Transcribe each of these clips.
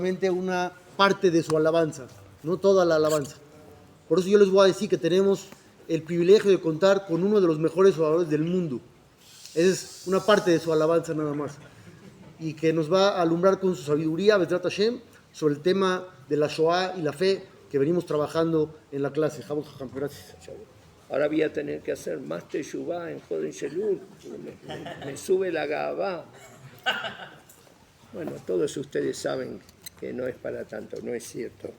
solamente una parte de su alabanza, no toda la alabanza. Por eso yo les voy a decir que tenemos el privilegio de contar con uno de los mejores oradores del mundo. Esa es una parte de su alabanza nada más. Y que nos va a alumbrar con su sabiduría, Bezrat Hashem, sobre el tema de la Shoah y la fe que venimos trabajando en la clase. Gracias. Ahora voy a tener que hacer más teshuvá en Joden Shelul. Me sube la gabá. Bueno, todos ustedes saben que no es para tanto, no es cierto.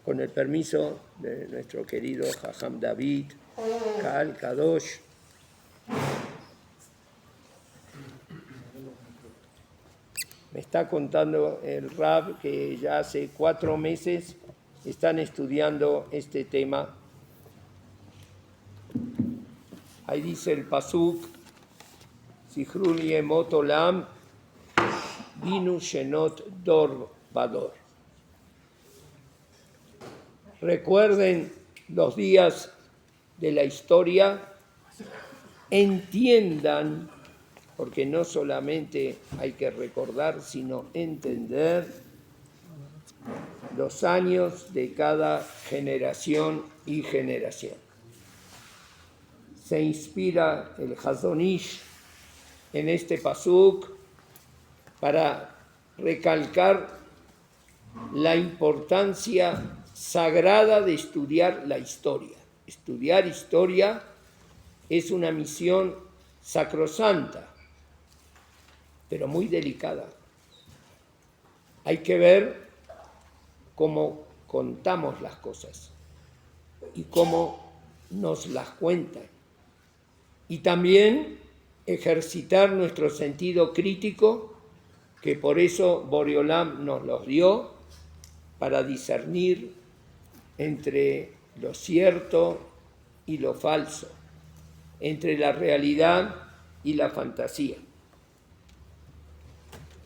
Con el permiso de nuestro querido Jajam David, Kal Kadosh. Me está contando el Rab que ya hace 4 meses están estudiando este tema. Ahí dice el pasuk, Sichrun Yemot Olam, Binu Shenot Dor Vador. Recuerden los días de la historia, entiendan, porque no solamente hay que recordar, sino entender los años de cada generación y generación. Se inspira el Hazon Ish en este pasuk para recalcar la importancia sagrada de estudiar la historia. Estudiar historia es una misión sacrosanta, pero muy delicada. Hay que ver cómo contamos las cosas y cómo nos las cuentan. Y también ejercitar nuestro sentido crítico, que por eso Boreolam nos los dio, para discernir entre lo cierto y lo falso, entre la realidad y la fantasía.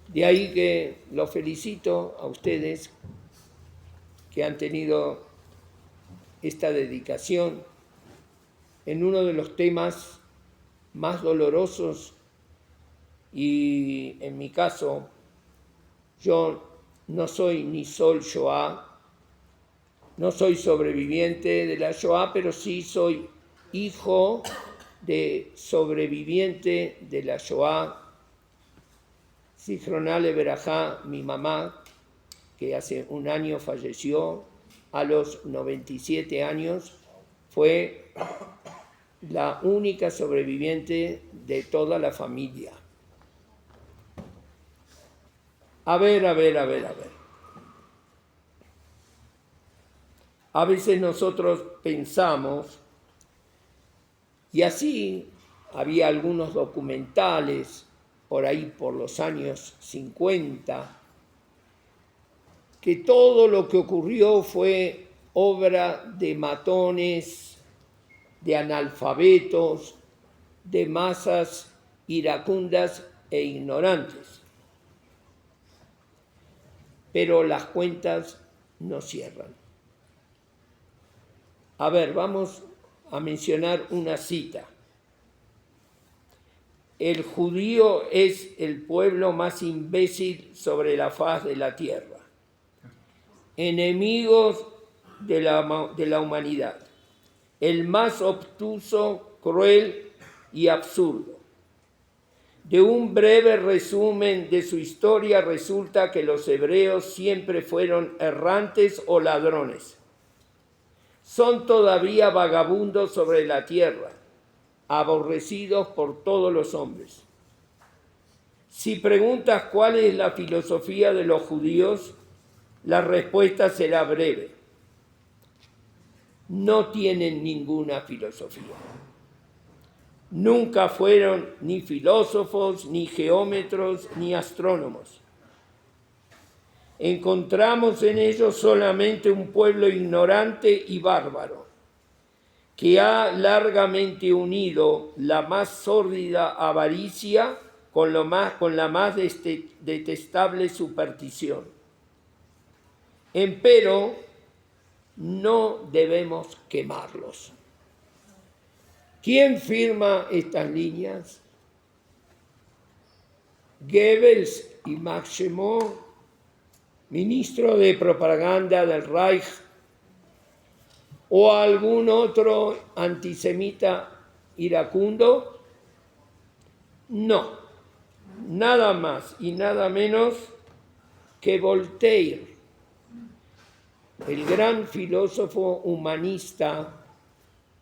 De ahí que los felicito a ustedes que han tenido esta dedicación en uno de los temas más dolorosos, y en mi caso yo no soy ni soy Shoah, no soy sobreviviente de la Shoah, pero sí soy hijo de sobreviviente de la Shoah. Zichroná Leverajá, mi mamá, que hace un año falleció a los 97 años, fue la única sobreviviente de toda la familia. A ver. A veces nosotros pensamos, y así había algunos documentales por ahí por los años 50, que todo lo que ocurrió fue obra de matones, de analfabetos, de masas iracundas e ignorantes. Pero las cuentas no cierran. A ver, vamos a mencionar una cita. El judío es el pueblo más imbécil sobre la faz de la tierra. Enemigos de la humanidad. El más obtuso, cruel y absurdo. De un breve resumen de su historia resulta que los hebreos siempre fueron errantes o ladrones. Son todavía vagabundos sobre la tierra, aborrecidos por todos los hombres. Si preguntas cuál es la filosofía de los judíos, la respuesta será breve. No tienen ninguna filosofía. Nunca fueron ni filósofos, ni geómetros, ni astrónomos. Encontramos en ellos solamente un pueblo ignorante y bárbaro, que ha largamente unido la más sórdida avaricia con la más detestable superstición. Empero, no debemos quemarlos. ¿Quién firma estas líneas? Goebbels y Max Gemot ministro de propaganda del Reich o algún otro antisemita iracundo? No, nada más y nada menos que Voltaire, el gran filósofo humanista,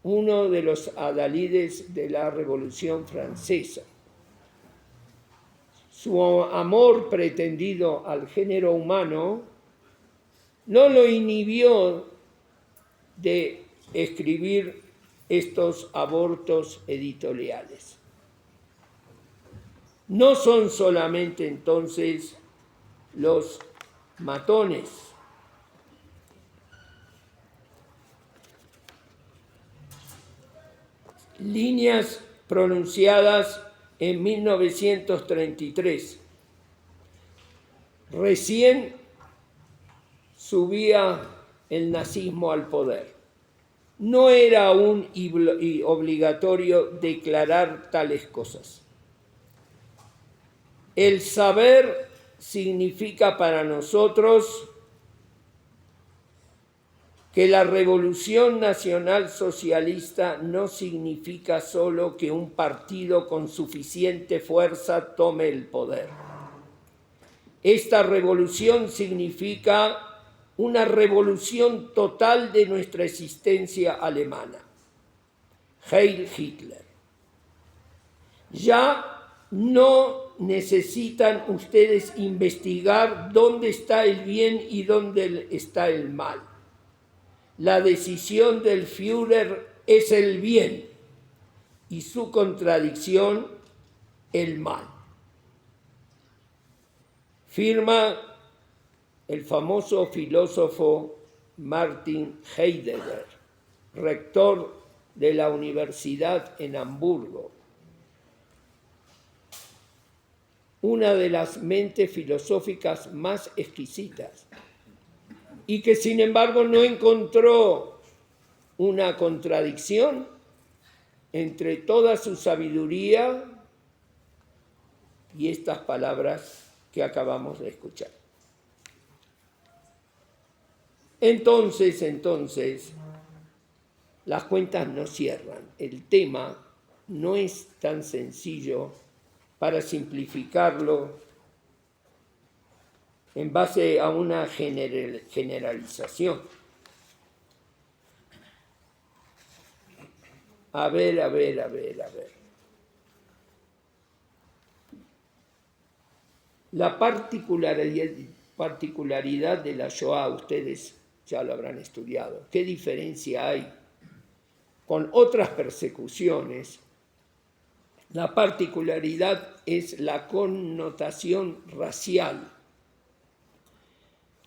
uno de los adalides de la Revolución Francesa. Su amor pretendido al género humano no lo inhibió de escribir estos abortos editoriales. No son solamente entonces los matones, líneas pronunciadas en 1933. Recién subía el nazismo al poder. No era aún obligatorio declarar tales cosas. El saber significa para nosotros que la Revolución Nacional Socialista no significa solo que un partido con suficiente fuerza tome el poder. Esta revolución significa una revolución total de nuestra existencia alemana. Heil Hitler. Ya no necesitan ustedes investigar dónde está el bien y dónde está el mal. La decisión del Führer es el bien y su contradicción el mal. Firma el famoso filósofo Martin Heidegger, rector de la Universidad en Hamburgo, una de las mentes filosóficas más exquisitas, y que sin embargo no encontró una contradicción entre toda su sabiduría y estas palabras que acabamos de escuchar. Entonces, las cuentas no cierran. El tema no es tan sencillo para simplificarlo en base a una generalización. A ver. La particularidad de la Shoah, ustedes ya lo habrán estudiado. ¿Qué diferencia hay con otras persecuciones? La particularidad es la connotación racial.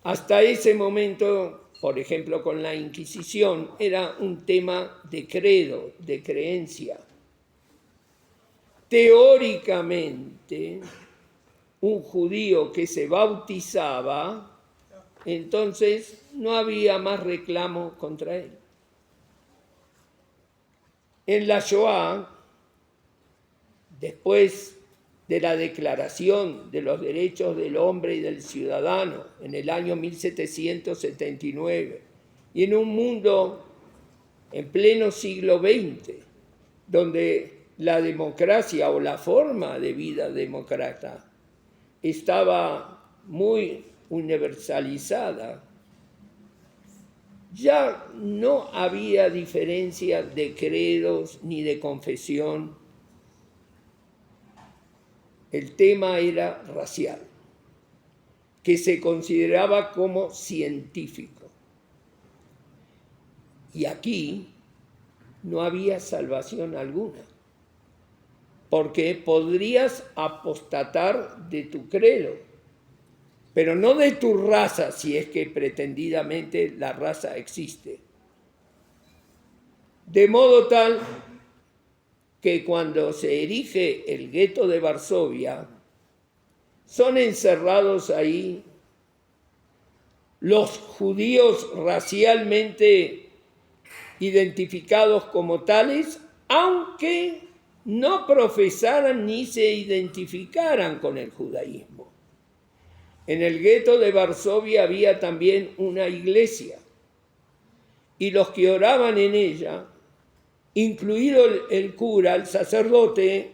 Hasta ese momento, por ejemplo, con la Inquisición, era un tema de credo, de creencia. Teóricamente, un judío que se bautizaba, entonces no había más reclamo contra él. En la Shoah, después de la Declaración de los Derechos del Hombre y del Ciudadano en el año 1779, y en un mundo en pleno siglo XX, donde la democracia o la forma de vida demócrata estaba muy universalizada, ya no había diferencia de credos ni de confesión. El tema era racial, que se consideraba como científico. Y aquí no había salvación alguna, porque podrías apostatar de tu credo, pero no de tu raza, si es que pretendidamente la raza existe. De modo tal que cuando se erige el gueto de Varsovia, son encerrados ahí los judíos racialmente identificados como tales, aunque no profesaran ni se identificaran con el judaísmo. En el gueto de Varsovia había también una iglesia y los que oraban en ella, incluido el cura, el sacerdote,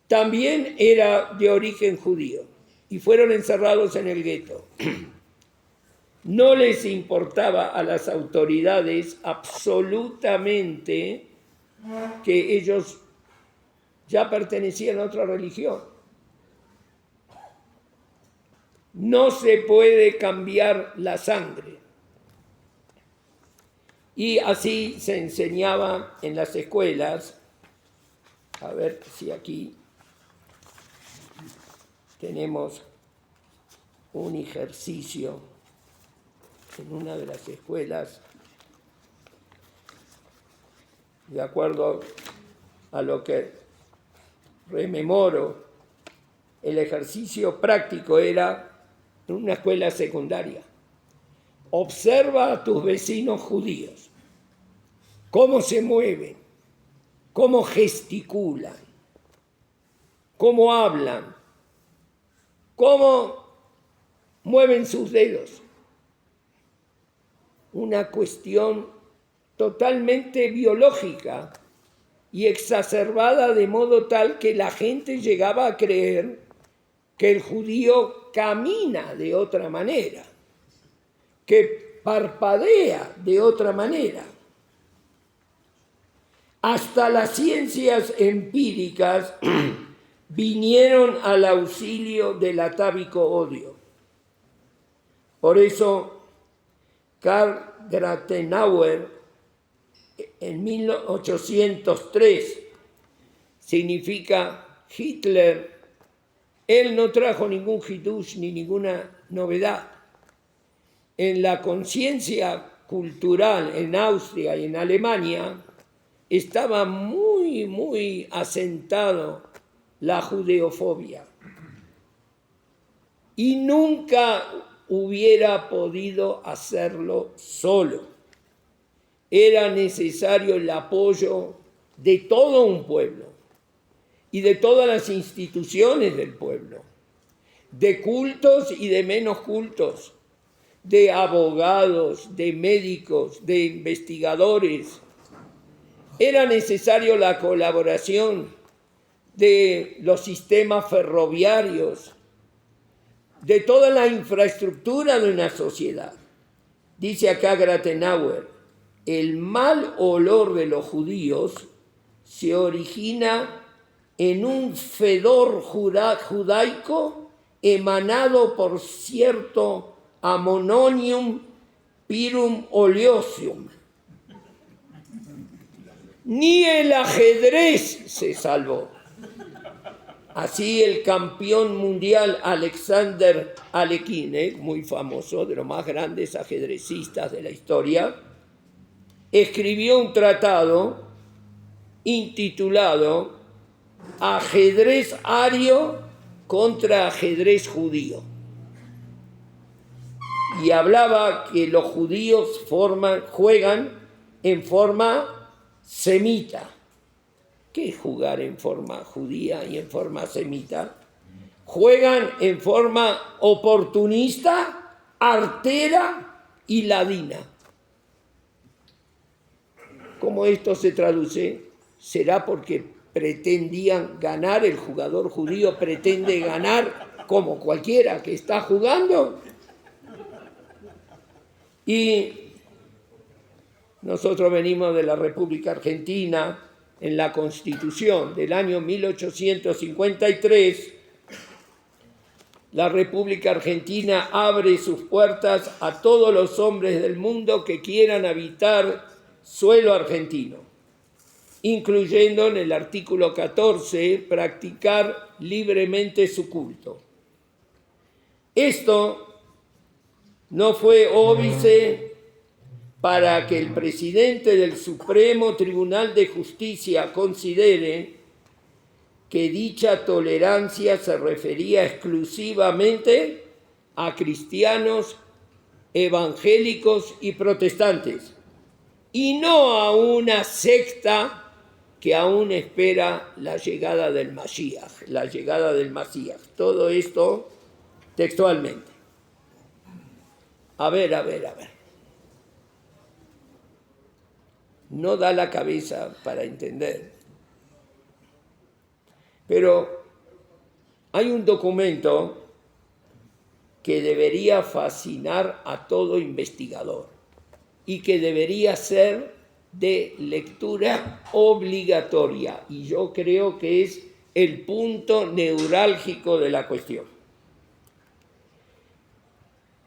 también era de origen judío y fueron encerrados en el gueto. No les importaba a las autoridades absolutamente que ellos ya pertenecían a otra religión. No se puede cambiar la sangre. Y así se enseñaba en las escuelas. A ver si aquí tenemos un ejercicio en una de las escuelas, de acuerdo a lo que rememoro. El ejercicio práctico era en una escuela secundaria. Observa a tus vecinos judíos, cómo se mueven, cómo gesticulan, cómo hablan, cómo mueven sus dedos. Una cuestión totalmente biológica y exacerbada de modo tal que la gente llegaba a creer que el judío camina de otra manera, que parpadea de otra manera. Hasta las ciencias empíricas vinieron al auxilio del atávico odio. Por eso, Karl Gratenauer, en 1803, significa Hitler. Él no trajo ningún hidush ni ninguna novedad. En la conciencia cultural en Austria y en Alemania estaba muy asentado la judeofobia. Y nunca hubiera podido hacerlo solo. Era necesario el apoyo de todo un pueblo y de todas las instituciones del pueblo, de cultos y de menos cultos, de abogados, de médicos, de investigadores. Era necesario la colaboración de los sistemas ferroviarios, de toda la infraestructura de una sociedad. Dice acá Gratenauer, el mal olor de los judíos se origina en un fedor judaico emanado por cierto ammonium pirum oleosium. Ni el ajedrez se salvó. Así el campeón mundial Alexander Alekhine, muy famoso, de los más grandes ajedrecistas de la historia, escribió un tratado intitulado Ajedrez ario contra ajedrez judío. Y hablaba que los judíos juegan en forma semita. ¿Qué es jugar en forma judía y en forma semita? Juegan en forma oportunista, artera y ladina. ¿Cómo esto se traduce? ¿Será porque pretendían ganar? El jugador judío pretende ganar como cualquiera que está jugando. Y nosotros venimos de la República Argentina. En la Constitución del año 1853, la República Argentina abre sus puertas a todos los hombres del mundo que quieran habitar suelo argentino, incluyendo en el artículo 14 practicar libremente su culto. Esto no fue óbice para que el presidente del Supremo Tribunal de Justicia considere que dicha tolerancia se refería exclusivamente a cristianos, evangélicos y protestantes, y no a una secta que aún espera la llegada del Mashiach, la llegada del Mesías. Todo esto textualmente. A ver. No da la cabeza para entender. Pero hay un documento que debería fascinar a todo investigador y que debería ser de lectura obligatoria. Y yo creo que es el punto neurálgico de la cuestión.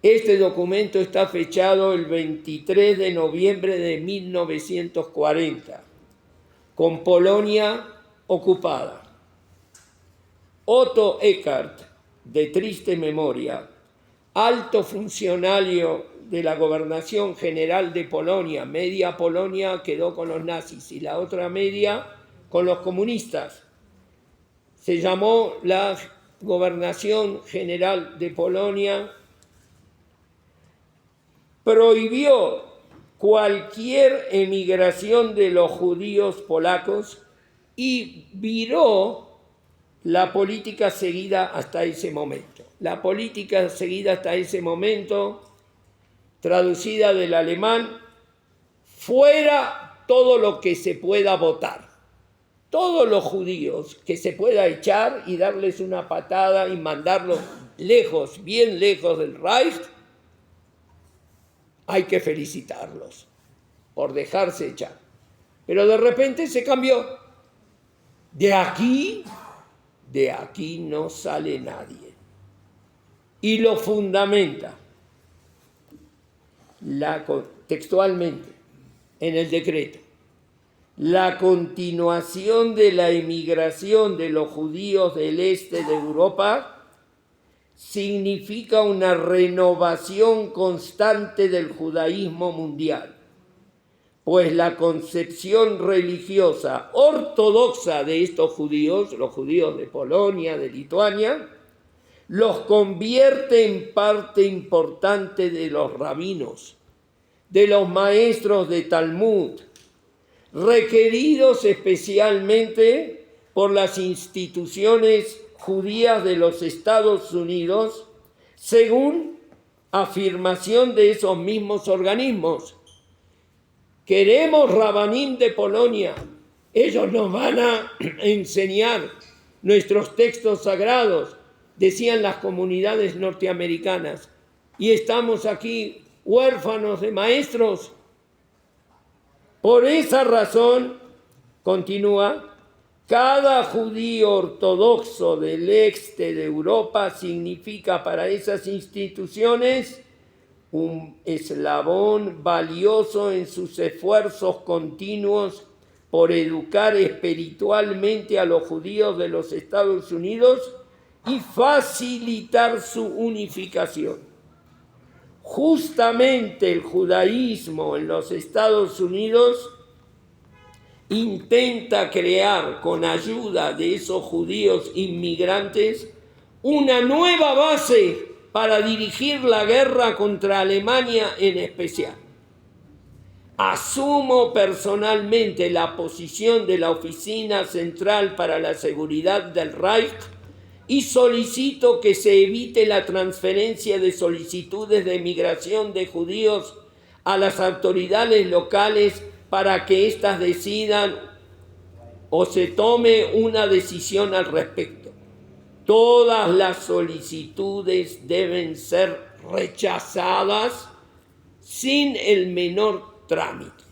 Este documento está fechado el 23 de noviembre de 1940, con Polonia ocupada. Otto Eckart, de triste memoria, alto funcionario de la Gobernación General de Polonia, media Polonia quedó con los nazis y la otra media con los comunistas. Se llamó la Gobernación General de Polonia, prohibió cualquier emigración de los judíos polacos y viró la política seguida hasta ese momento. La política seguida hasta ese momento, traducida del alemán, fuera todo lo que se pueda votar. Todos los judíos que se pueda echar y darles una patada y mandarlos lejos, bien lejos del Reich, hay que felicitarlos por dejarse echar. Pero de repente se cambió. De aquí no sale nadie. Y lo fundamenta textualmente en el decreto. La continuación de la emigración de los judíos del este de Europa significa una renovación constante del judaísmo mundial, pues la concepción religiosa ortodoxa de estos judíos, los judíos de Polonia, de Lituania, los convierte en parte importante de los rabinos, de los maestros de Talmud, requeridos especialmente por las instituciones judías de los Estados Unidos, según afirmación de esos mismos organismos. Queremos Rabanim de Polonia, ellos nos van a enseñar nuestros textos sagrados, decían las comunidades norteamericanas, y estamos aquí huérfanos de maestros. Por esa razón, continúa, cada judío ortodoxo del este de Europa significa para esas instituciones un eslabón valioso en sus esfuerzos continuos por educar espiritualmente a los judíos de los Estados Unidos y facilitar su unificación. Justamente el judaísmo en los Estados Unidos intenta crear, con ayuda de esos judíos inmigrantes, una nueva base para dirigir la guerra contra Alemania en especial. Asumo personalmente la posición de la Oficina Central para la Seguridad del Reich y solicito que se evite la transferencia de solicitudes de migración de judíos a las autoridades locales para que éstas decidan o se tome una decisión al respecto. Todas las solicitudes deben ser rechazadas sin el menor trámite.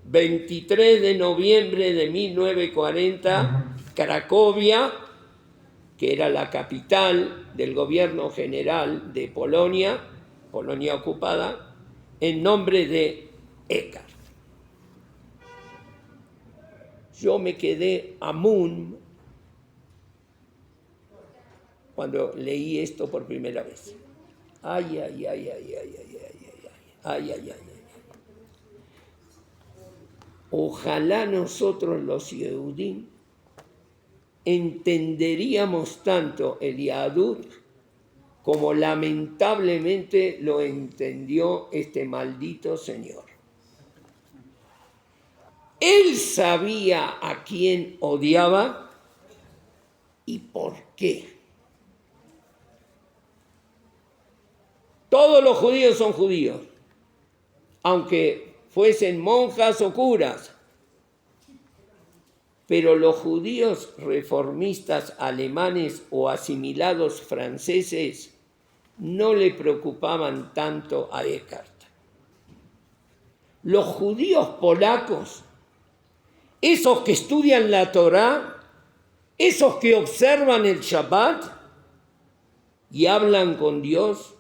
23 de noviembre de 1940, Cracovia, que era la capital del gobierno general de Polonia, Polonia ocupada, en nombre de Eckart. Yo me quedé amún cuando leí esto por primera vez. Ay. Ojalá nosotros los Yehudim entenderíamos tanto el Yahadut como lamentablemente lo entendió este maldito señor. Él sabía a quién odiaba y por qué. todos los judíos son judíos, aunque fuesen monjas o curas. Pero los judíos reformistas alemanes o asimilados franceses no le preocupaban tanto a Eckhart. Los judíos polacos, esos que estudian la Torá, esos que observan el Shabbat y hablan con Dios,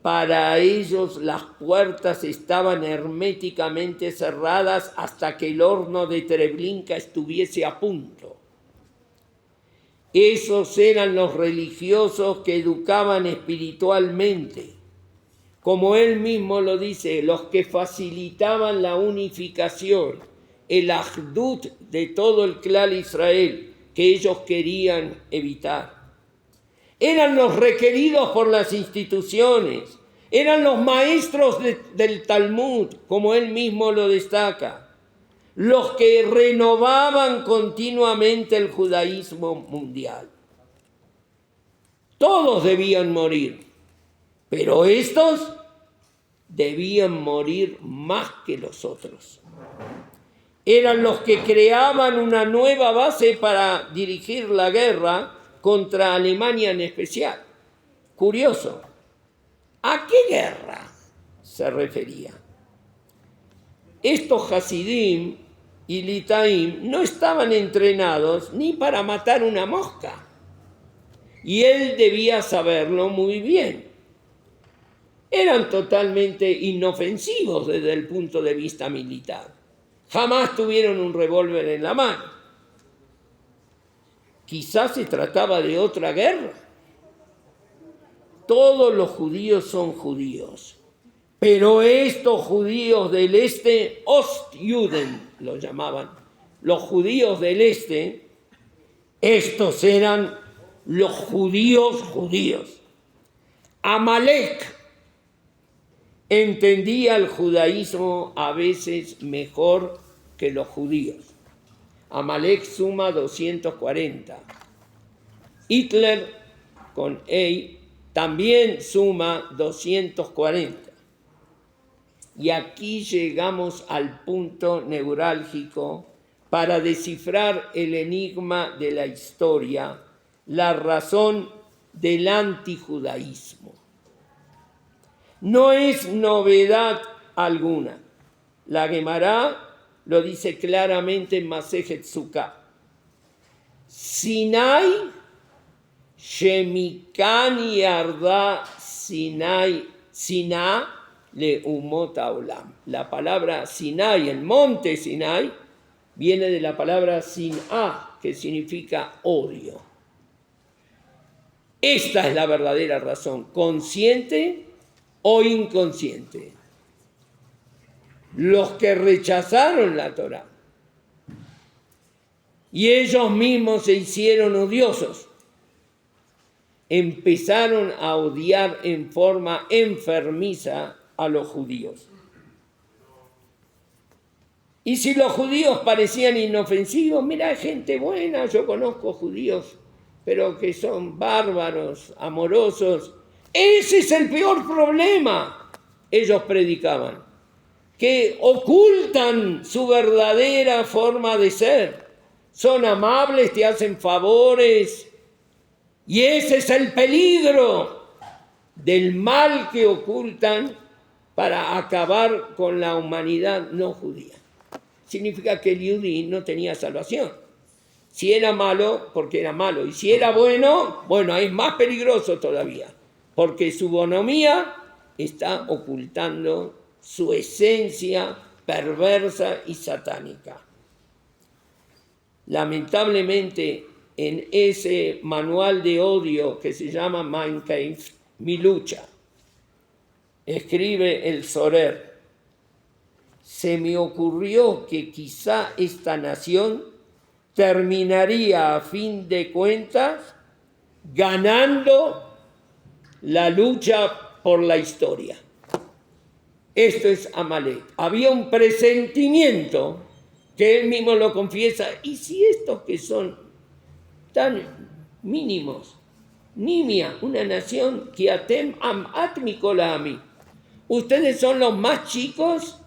para ellos las puertas estaban herméticamente cerradas hasta que el horno de Treblinka estuviese a punto. Esos eran los religiosos que educaban espiritualmente. Como él mismo lo dice, los que facilitaban la unificación, el ahdut de todo el clan Israel que ellos querían evitar. Eran los requeridos por las instituciones, eran los maestros del Talmud, como él mismo lo destaca, los que renovaban continuamente el judaísmo mundial. Todos debían morir, pero estos debían morir más que los otros. Eran los que creaban una nueva base para dirigir la guerra contra Alemania en especial. Curioso, ¿a qué guerra se refería? Estos Hasidim y Litaim no estaban entrenados ni para matar una mosca. Y él debía saberlo muy bien. Eran totalmente inofensivos desde el punto de vista militar. Jamás tuvieron un revólver en la mano. Quizás se trataba de otra guerra. Todos los judíos son judíos, pero estos judíos del este, Ostjuden lo llamaban, los judíos del este, estos eran los judíos. Amalek entendía el judaísmo a veces mejor que los judíos. Amalek suma 240. Hitler con EI también suma 240. Y aquí llegamos al punto neurálgico para descifrar el enigma de la historia, la razón del antijudaísmo. No es novedad alguna. La Gemara lo dice claramente en Masejet Sukkah. Sinai, Shemikan Yarda Sinai, Siná le umot haolam. La palabra Sinai, el monte Sinai, viene de la palabra Siná, que significa odio. Esta es la verdadera razón, consciente o inconsciente. Los que rechazaron la Torá y ellos mismos se hicieron odiosos, empezaron a odiar en forma enfermiza a los judíos. Y si los judíos parecían inofensivos, mira, hay gente buena, yo conozco judíos, pero que son bárbaros, amorosos. Ese es el peor problema, ellos predicaban, que ocultan su verdadera forma de ser. Son amables, te hacen favores, y ese es el peligro del mal que ocultan para acabar con la humanidad no judía. Significa que el judío no tenía salvación. Si era malo, porque era malo. Y si era bueno, bueno, es más peligroso todavía, porque su bonomía está ocultando su esencia perversa y satánica. Lamentablemente, en ese manual de odio que se llama Mein Kampf, Mi lucha, escribe el Sorer: se me ocurrió que quizá esta nación terminaría a fin de cuentas ganando la lucha por la historia. Esto es Amalek. Había un presentimiento que él mismo lo confiesa. ¿Y si estos que son tan mínimos Nimia, una nación que atem am atmikolami. Ustedes son los más chicos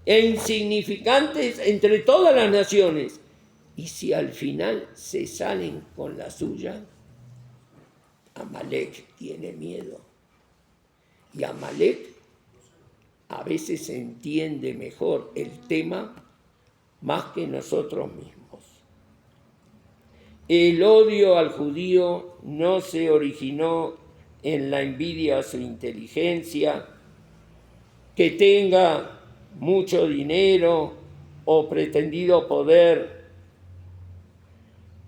e insignificantes entre todas las naciones. Y si al final se salen con la suya, Amalek tiene miedo. Y Amalek a veces entiende mejor el tema más que nosotros mismos. El odio al judío no se originó en la envidia a su inteligencia, que tenga mucho dinero o pretendido poder,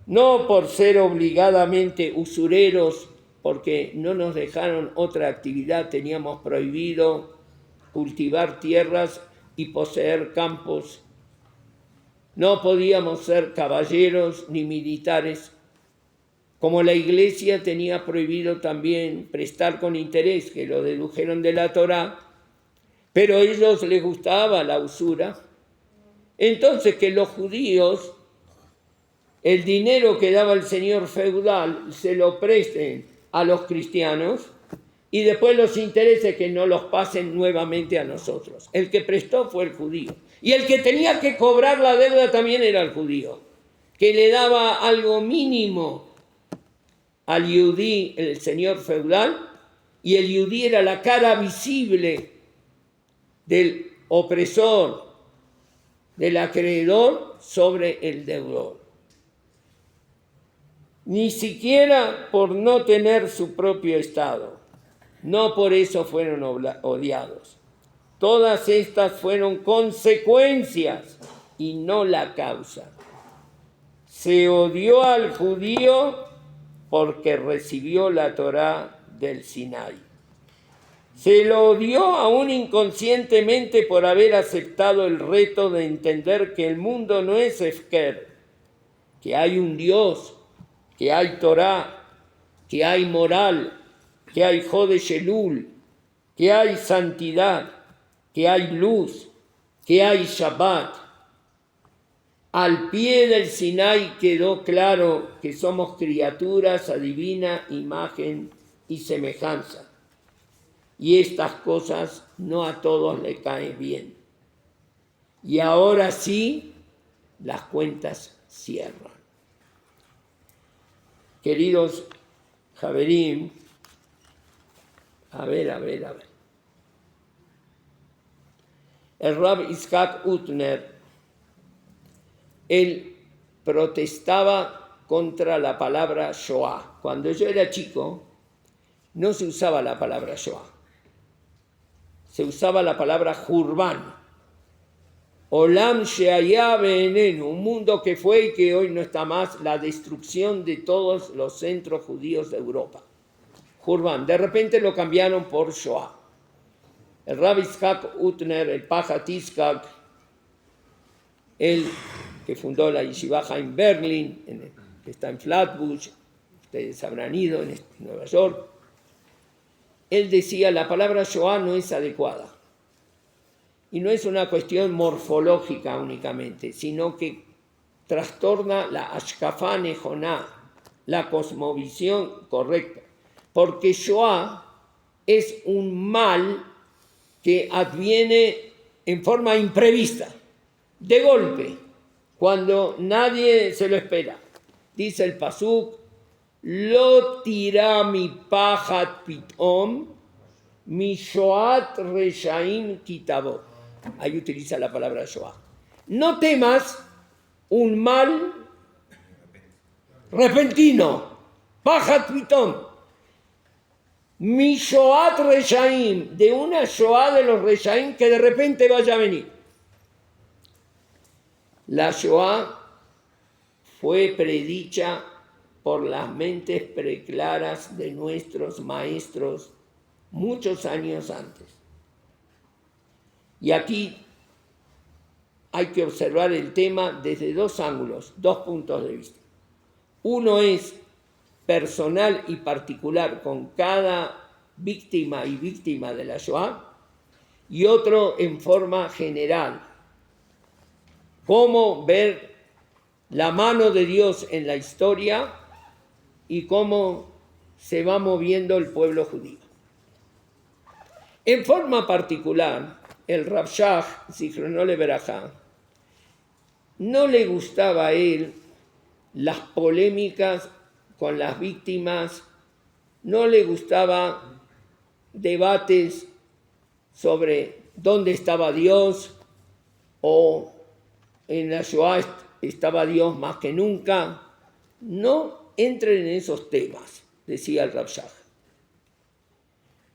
no por ser obligadamente usureros, porque no nos dejaron otra actividad, teníamos prohibido cultivar tierras y poseer campos. No podíamos ser caballeros ni militares, como la iglesia tenía prohibido también prestar con interés, que lo dedujeron de la Torá, pero a ellos les gustaba la usura. Entonces que los judíos, el dinero que daba el señor feudal, se lo presten a los cristianos y después los intereses que no los pasen nuevamente a nosotros. El que prestó fue el judío. Y el que tenía que cobrar la deuda también era el judío, que le daba algo mínimo al yudí, el señor feudal, y el yudí era la cara visible del opresor, del acreedor sobre el deudor. Ni siquiera por no tener su propio estado. No por eso fueron odiados. Todas estas fueron consecuencias y no la causa. Se odió al judío porque recibió la Torá del Sinai. Se lo odió aún inconscientemente por haber aceptado el reto de entender que el mundo no es Hefker, que hay un Dios, que hay Torá, que hay moral, que hay Jodesh Elul, que hay santidad, que hay luz, que hay Shabbat. Al pie del Sinai quedó claro que somos criaturas a divina imagen y semejanza. Y estas cosas no a todos le caen bien. Y ahora sí, las cuentas cierran. Queridos Javerim, a ver. El Rab Itzhak Utner, él protestaba contra la palabra Shoah. Cuando yo era chico, no se usaba la palabra Shoah. Se usaba la palabra Jurban. Olam Sheayah Be'enenu, un mundo que fue y que hoy no está más, la destrucción de todos los centros judíos de Europa. Jurban. De repente lo cambiaron por Shoah. El Rabbi Itzhak Utner, el Pajat Yitzhak, él que fundó la Yeshiva en Berlín, que está en Flatbush, ustedes habrán ido en Nueva York, él decía, la palabra Shoah no es adecuada. Y no es una cuestión morfológica únicamente, sino que trastorna la Ashkafá Nejoná, la cosmovisión correcta. Porque Shoah es un mal que adviene en forma imprevista, de golpe, cuando nadie se lo espera. Dice el pasuk, lo tira mi pajat pitom, mi shoat reshaim kitabo. Ahí utiliza la palabra Shoah. No temas un mal repentino, pajat pitom. Mi Shoat Reshaim, de una Shoah de los Reshaim que de repente vaya a venir. La Shoah fue predicha por las mentes preclaras de nuestros maestros muchos años antes. Y aquí hay que observar el tema desde dos ángulos, dos puntos de vista. Uno es personal y particular con cada víctima y víctima de la Shoah, y otro en forma general. Cómo ver la mano de Dios en la historia y cómo se va moviendo el pueblo judío. En forma particular, el Rav Shach, Zichrono Leverajá, no le gustaba a él las polémicas con las víctimas, no le gustaba debates sobre dónde estaba Dios o en la Shoah estaba Dios más que nunca. No entren en esos temas, decía el Rav Shach.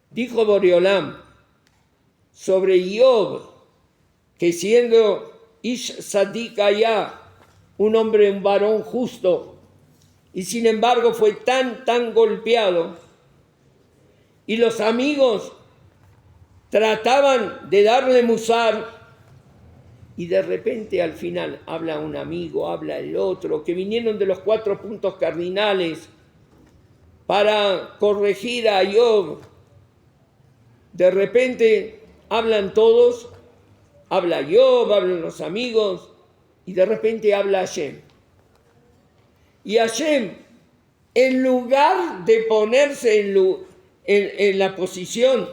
Dijo Boriolam sobre Job, que siendo Ish Sadik Haya, un hombre, un varón justo, y sin embargo fue tan golpeado, y los amigos trataban de darle musar, y de repente al final habla un amigo, habla el otro, que vinieron de los 4 puntos cardinales para corregir a Job. De repente hablan todos, habla Job, hablan los amigos, y de repente habla Hashem. Y Hashem, en lugar de ponerse en la posición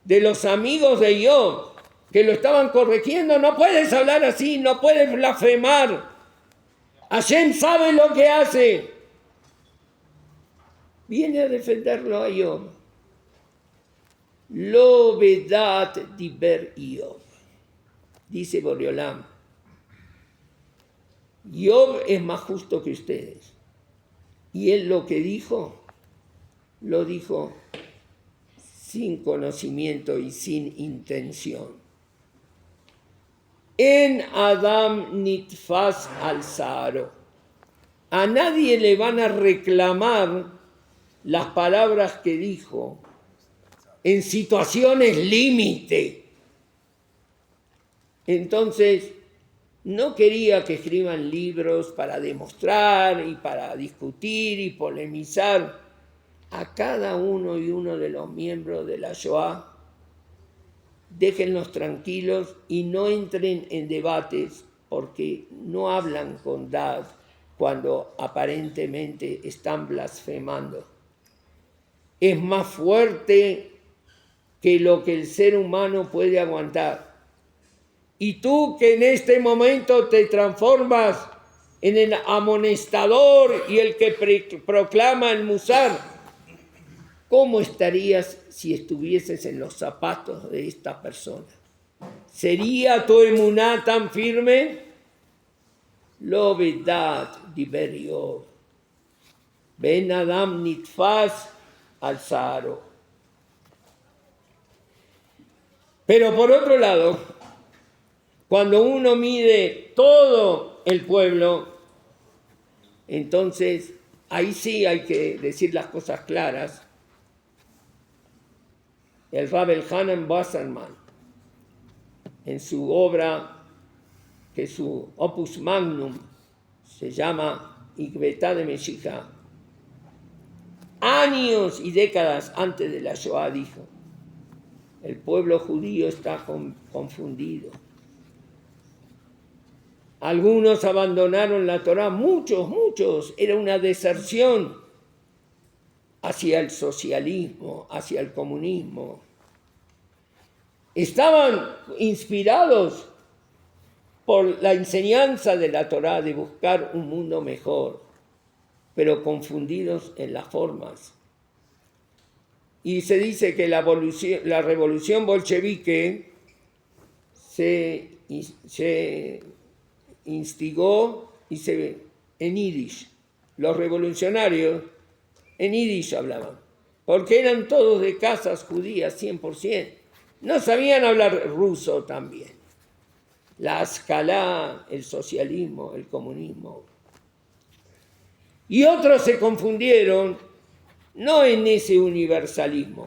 de los amigos de Job, que lo estaban corrigiendo, no puedes hablar así, no puedes blasfemar. Hashem sabe lo que hace. Viene a defenderlo a Job. Lo vedat diber Job. Dice Boriolam. Job es más justo que ustedes. Y él lo que dijo, lo dijo sin conocimiento y sin intención. En Adam nitfas al Saharo. A nadie le van a reclamar las palabras que dijo en situaciones límite. Entonces, no quería que escriban libros para demostrar y para discutir y polemizar. A cada uno y uno de los miembros de la Shoah, déjenlos tranquilos y no entren en debates porque no hablan con Dad cuando aparentemente están blasfemando. Es más fuerte que lo que el ser humano puede aguantar. Y tú que en este momento te transformas en el amonestador y el que proclama el musar, ¿cómo estarías si estuvieses en los zapatos de esta persona? ¿Sería tu emuná tan firme? Lo vedat diber Job. Ben Adam nitfas al Saharo. Pero por otro lado, cuando uno mide todo el pueblo, entonces ahí sí hay que decir las cosas claras. El Rab Elhanan Wasserman, en su obra, que su opus magnum se llama Ikvetá de Meshija, años y décadas antes de la Shoah dijo: el pueblo judío está confundido. Algunos abandonaron la Torá, muchos, era una deserción hacia el socialismo, hacia el comunismo. Estaban inspirados por la enseñanza de la Torá de buscar un mundo mejor, pero confundidos en las formas. Y se dice que la revolución bolchevique se instigó en Yiddish. Los revolucionarios en Yiddish hablaban, porque eran todos de casas judías 100%. No sabían hablar ruso también. La Ascalá, el socialismo, el comunismo. Y otros se confundieron, no en ese universalismo,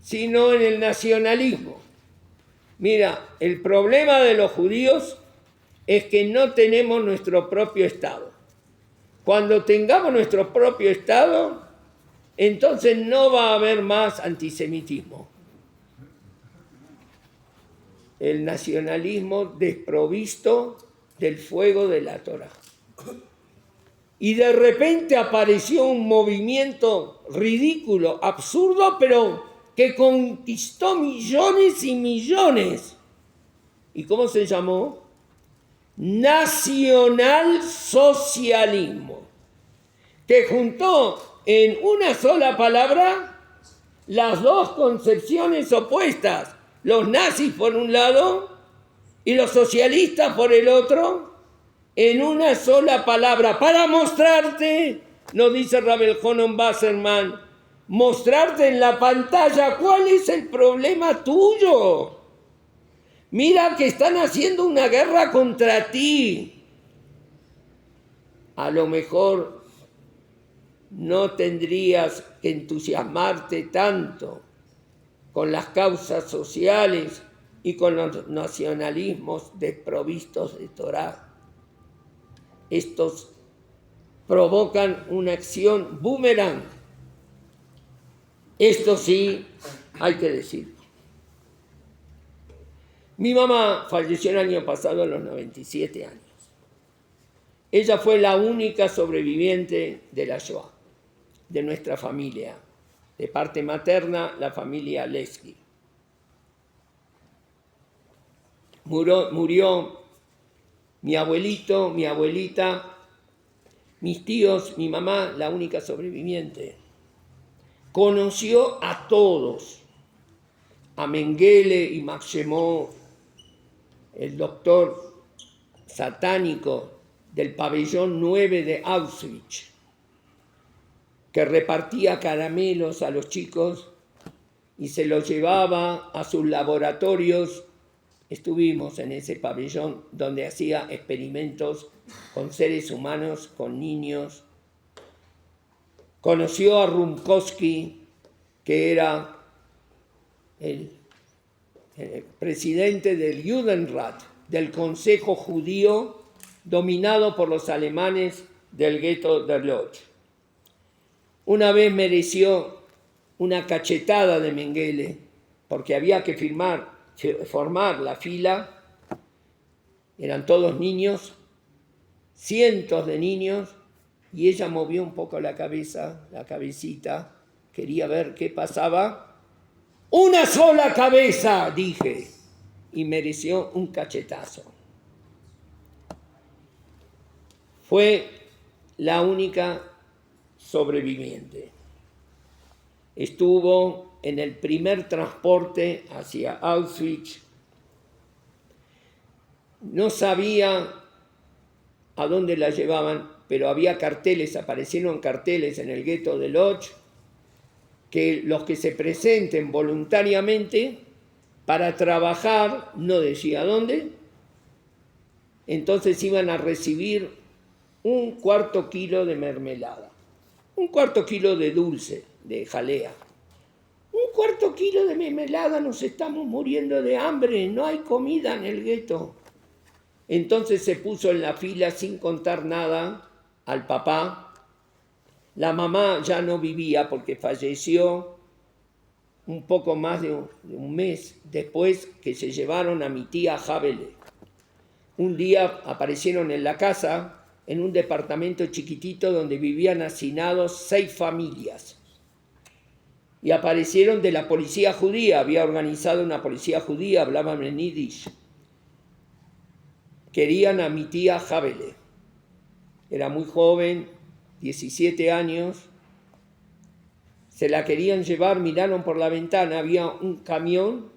sino en el nacionalismo. Mira, el problema de los judíos es que no tenemos nuestro propio Estado. Cuando tengamos nuestro propio Estado, entonces no va a haber más antisemitismo. El nacionalismo desprovisto del fuego de la Torá. y de repente apareció un movimiento ridículo, absurdo, pero que conquistó millones y millones. ¿Y cómo se llamó? Nacionalsocialismo, que juntó en una sola palabra las dos concepciones opuestas, los nazis por un lado y los socialistas por el otro, en una sola palabra, para mostrarte, nos dice Rabel Jonon Wasserman, mostrarte en la pantalla cuál es el problema tuyo. Mira que están haciendo una guerra contra ti. A lo mejor no tendrías que entusiasmarte tanto con las causas sociales y con los nacionalismos desprovistos de Torá. Estos provocan una acción boomerang. Esto sí hay que decirlo. Mi mamá falleció el año pasado a los 97 años. Ella fue la única sobreviviente de la Shoah, de nuestra familia. De parte materna, la familia Lesky. Murió mi abuelito, mi abuelita, mis tíos, mi mamá, la única sobreviviente. Conoció a todos, a Mengele y Maximov, el doctor satánico del pabellón 9 de Auschwitz, que repartía caramelos a los chicos y se los llevaba a sus laboratorios. Estuvimos en ese pabellón donde hacía experimentos con seres humanos, con niños. Conoció a Rumkowski, que era el presidente del Judenrat, del Consejo Judío, dominado por los alemanes del gueto de Lodz. Una vez mereció una cachetada de Mengele, porque había que formar la fila. Eran todos niños, cientos de niños, y ella movió un poco la cabeza, la cabecita, quería ver qué pasaba. ¡Una sola cabeza!, dije, y mereció un cachetazo. Fue la única sobreviviente. Estuvo en el primer transporte hacia Auschwitz. No sabía a dónde la llevaban, pero había carteles, aparecieron carteles en el gueto de Lodz, que los que se presenten voluntariamente para trabajar, no decía dónde, entonces iban a recibir un cuarto kilo de mermelada, un cuarto kilo de dulce, de jalea. Un cuarto kilo de mermelada, nos estamos muriendo de hambre, no hay comida en el gueto. Entonces se puso en la fila sin contar nada al papá. La mamá ya no vivía porque falleció un poco más de un mes después que se llevaron a mi tía Javele. Un día aparecieron en la casa, en un departamento chiquitito donde vivían hacinados 6 familias. Y aparecieron de la policía judía, había organizado una policía judía, hablaban en yiddish. Querían a mi tía Javele. Era muy joven, 17 años. Se la querían llevar, miraron por la ventana, había un camión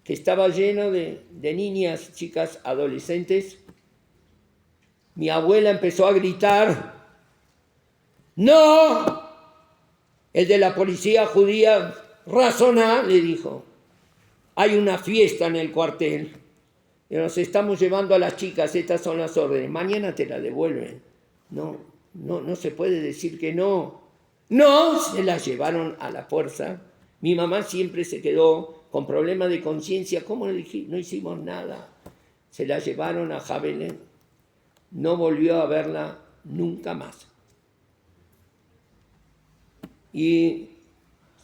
que estaba lleno de niñas, chicas, adolescentes. Mi abuela empezó a gritar, ¡no! El de la policía judía, razoná, le dijo, hay una fiesta en el cuartel, nos estamos llevando a las chicas, estas son las órdenes, mañana te la devuelven. No se puede decir que no. No, se la llevaron a la fuerza. Mi mamá siempre se quedó con problemas de conciencia, ¿cómo no hicimos nada? Se la llevaron a Javele, no volvió a verla nunca más. Y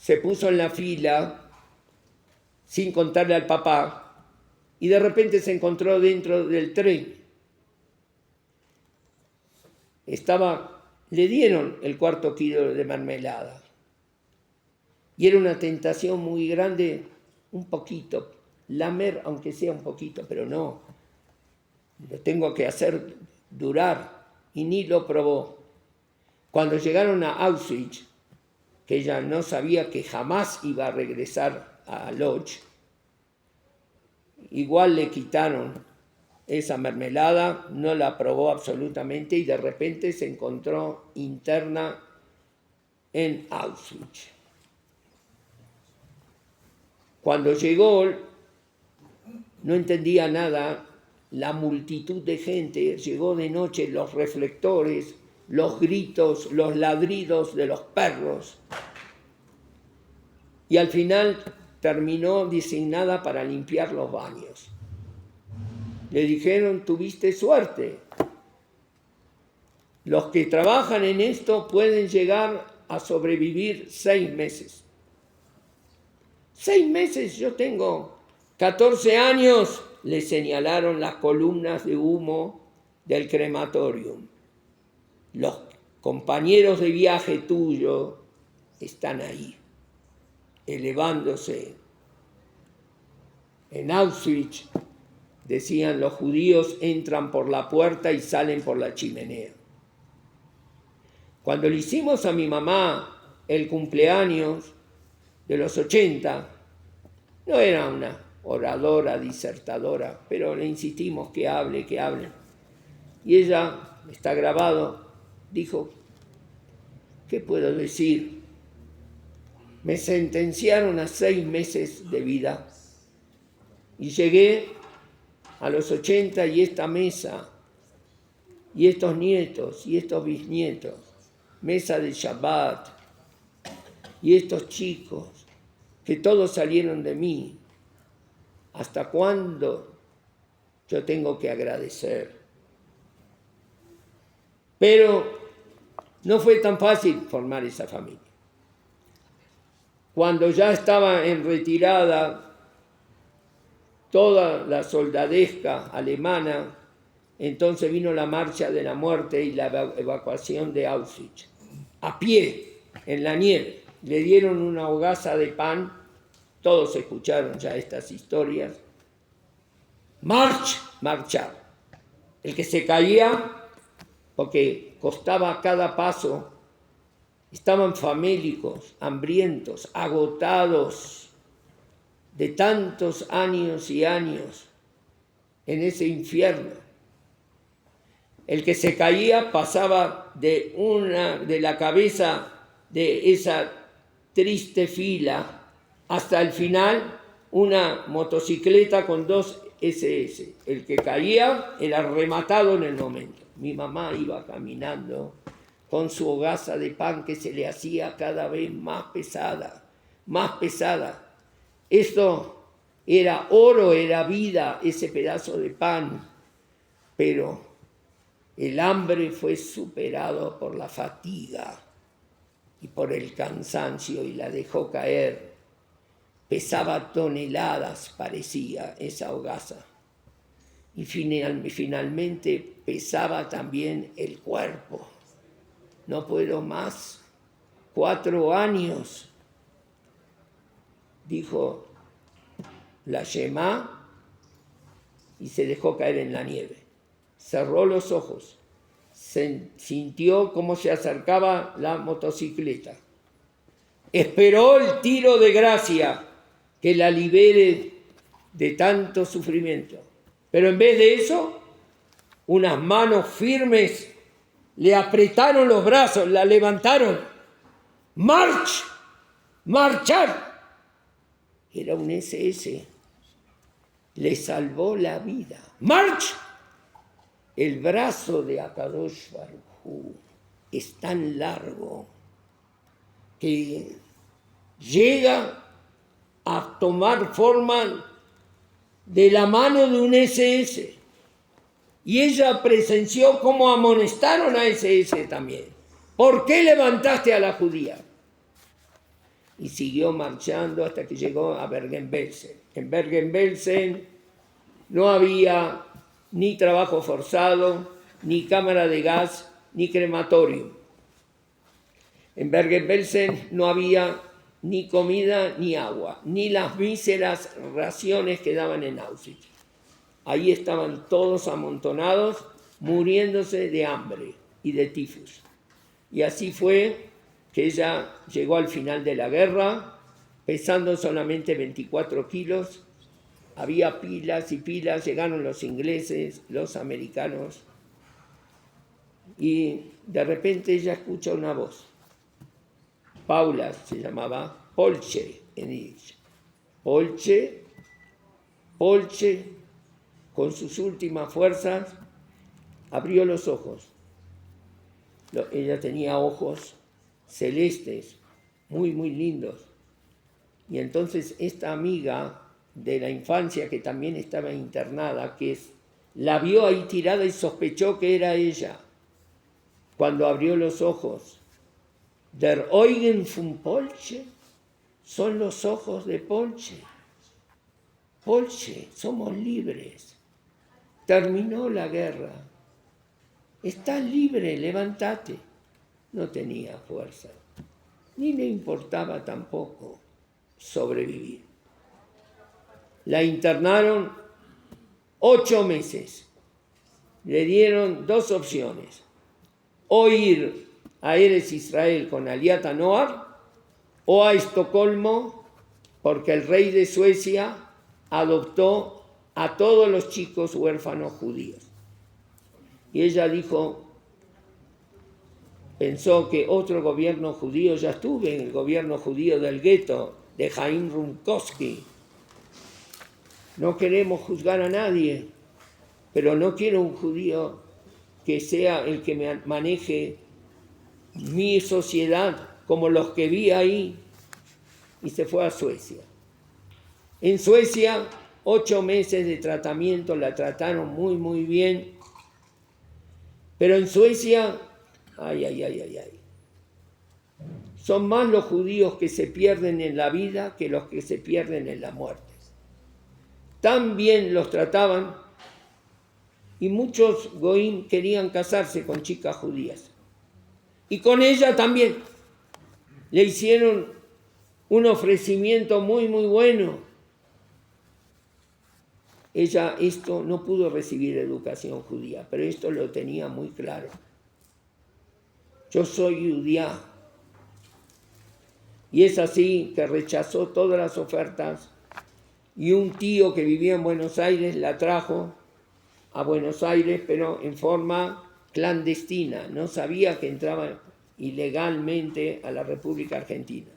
se puso en la fila sin contarle al papá y de repente se encontró dentro del tren. le dieron el 1/4 kilo de mermelada. Y era una tentación muy grande, un poquito, lamer aunque sea un poquito, pero no, lo tengo que hacer durar, y ni lo probó. Cuando llegaron a Auschwitz, que ella no sabía que jamás iba a regresar a Lodz, igual le quitaron esa mermelada, no la probó absolutamente y de repente se encontró interna en Auschwitz. Cuando llegó, no entendía nada, la multitud de gente, llegó de noche, los reflectores, los gritos, los ladridos de los perros. Y al final terminó designada para limpiar los baños. Le dijeron, tuviste suerte. Los que trabajan en esto pueden llegar a sobrevivir 6 meses. 6 meses, yo tengo 14 años, le señalaron las columnas de humo del crematorium. Los compañeros de viaje tuyo están ahí, elevándose. En Auschwitz, decían, los judíos entran por la puerta y salen por la chimenea. Cuando le hicimos a mi mamá el cumpleaños de los 80, no era una oradora, disertadora, pero le insistimos que hable. Y ella, está grabado, dijo, ¿qué puedo decir? Me sentenciaron a 6 meses de vida y llegué a los 80 y esta mesa, y estos nietos, y estos bisnietos, mesa de Shabbat, y estos chicos, que todos salieron de mí. ¿Hasta cuándo yo tengo que agradecer? Pero no fue tan fácil formar esa familia. Cuando ya estaba en retirada toda la soldadesca alemana, entonces vino la marcha de la muerte y la evacuación de Auschwitz. A pie, en la nieve, le dieron una hogaza de pan, todos escucharon ya estas historias. Marchar. El que se caía, porque costaba cada paso, estaban famélicos, hambrientos, agotados de tantos años y años en ese infierno. El que se caía pasaba de la cabeza de esa triste fila hasta el final una motocicleta con 2 SS. El que caía era rematado en el momento. Mi mamá iba caminando con su hogaza de pan que se le hacía cada vez más pesada. Esto era oro, era vida, ese pedazo de pan, pero el hambre fue superado por la fatiga y por el cansancio y la dejó caer. Pesaba toneladas, parecía esa hogaza. Y finalmente pesaba también el cuerpo. No puedo más. 4 años, dijo la Shemá, y se dejó caer en la nieve. Cerró los ojos, sintió cómo se acercaba la motocicleta. Esperó el tiro de gracia que la libere de tanto sufrimiento. Pero en vez de eso, unas manos firmes le apretaron los brazos, la levantaron. ¡Marchar! Era un SS. Le salvó la vida. ¡March! El brazo de Akadosh Baruj Hu es tan largo que llega a tomar forma de la mano de un SS. Y ella presenció cómo amonestaron a SS también. ¿Por qué levantaste a la judía? Y siguió marchando hasta que llegó a Bergen-Belsen. En Bergen-Belsen no había ni trabajo forzado, ni cámara de gas, ni crematorio. En Bergen-Belsen no había ni comida ni agua, ni las míseras raciones que daban en Auschwitz. Ahí estaban todos amontonados, muriéndose de hambre y de tifus. Y así fue que ella llegó al final de la guerra, pesando solamente 24 kilos. Había pilas y pilas, llegaron los ingleses, los americanos, y de repente ella escucha una voz. Paula se llamaba Polche en yiddish. Polche, con sus últimas fuerzas, abrió los ojos. Ella tenía ojos celestes, muy, muy lindos. Y entonces esta amiga de la infancia, que también estaba internada, la vio ahí tirada y sospechó que era ella. Cuando abrió los ojos, Der Augen von Polche, son los ojos de Polche. Polche, somos libres. Terminó la guerra. Estás libre, levántate. No tenía fuerza, ni le importaba tampoco sobrevivir. La internaron 8 meses. Le dieron 2 opciones: o ir a Eretz Israel con Aliat Noar, o a Estocolmo, porque el rey de Suecia adoptó a todos los chicos huérfanos judíos. Y ella pensó que otro gobierno judío, ya estuve en el gobierno judío del gueto, de Jaim Runkowski. No queremos juzgar a nadie, pero no quiero un judío que sea el que me maneje mi sociedad como los que vi ahí. Y se fue a Suecia. En Suecia, 8 meses de tratamiento, la trataron muy, muy bien. Pero en Suecia, son más los judíos que se pierden en la vida que los que se pierden en la muerte. Tan bien los trataban, y muchos goín querían casarse con chicas judías. Y con ella también. Le hicieron un ofrecimiento muy, muy bueno. Ella no pudo recibir educación judía, pero esto lo tenía muy claro. Yo soy judía. Y es así que rechazó todas las ofertas, y un tío que vivía en Buenos Aires la trajo a Buenos Aires, pero en forma clandestina. No sabía que entraba ilegalmente a la República Argentina.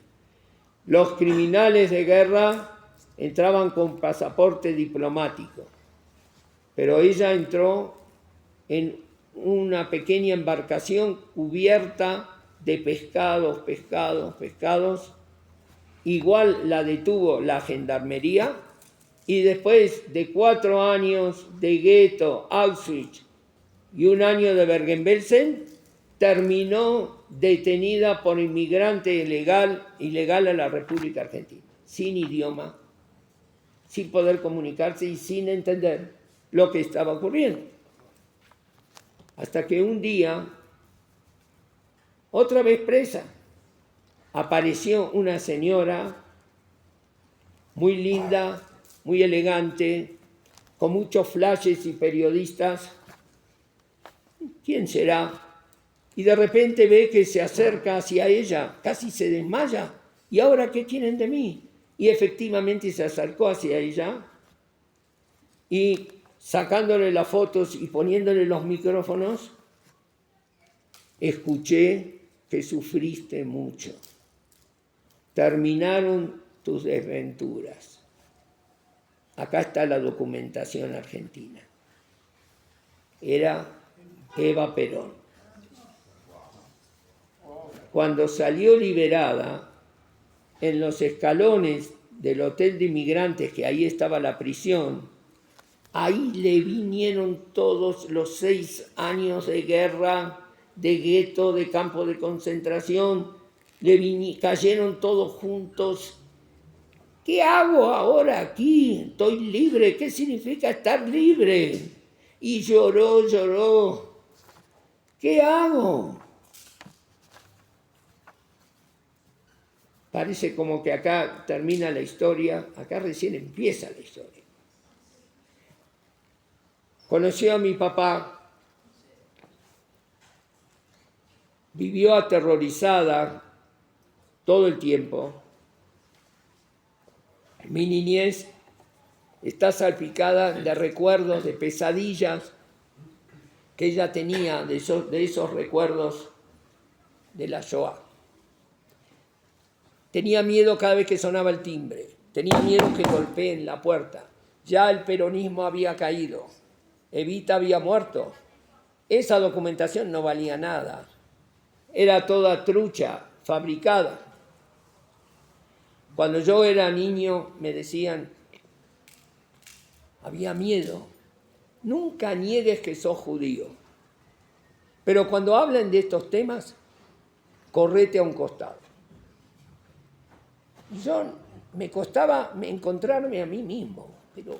Los criminales de guerra entraban con pasaporte diplomático, pero ella entró en una pequeña embarcación cubierta de pescados. Igual la detuvo la gendarmería, y después de 4 años de gueto, Auschwitz, y 1 año de Bergen-Belsen, terminó detenida por inmigrante ilegal a la República Argentina, sin idioma, sin poder comunicarse y sin entender lo que estaba ocurriendo. Hasta que un día, otra vez presa, apareció una señora muy linda, muy elegante, con muchos flashes y periodistas. ¿Quién será? Y de repente ve que se acerca hacia ella, casi se desmaya. ¿Y ahora qué quieren de mí? Y efectivamente se acercó hacia ella, y sacándole las fotos y poniéndole los micrófonos, escuché que sufriste mucho. Terminaron tus desventuras. Acá está la documentación argentina. Era Eva Perón. Cuando salió liberada, en los escalones del hotel de inmigrantes, que ahí estaba la prisión, ahí le vinieron todos los 6 años de guerra, de gueto, de campo de concentración, cayeron todos juntos. ¿Qué hago ahora aquí? Estoy libre. ¿Qué significa estar libre? Y lloró. ¿Qué hago? Parece como que acá termina la historia, acá recién empieza la historia. Conoció a mi papá, vivió aterrorizada todo el tiempo. Mi niñez está salpicada de recuerdos, de pesadillas que ella tenía de esos recuerdos de la Shoah. Tenía miedo cada vez que sonaba el timbre, tenía miedo que golpeen la puerta. Ya el peronismo había caído, Evita había muerto. Esa documentación no valía nada, era toda trucha, fabricada. Cuando yo era niño me decían, había miedo, nunca niegues que sos judío, pero cuando hablan de estos temas, correte a un costado. Yo me costaba encontrarme a mí mismo, pero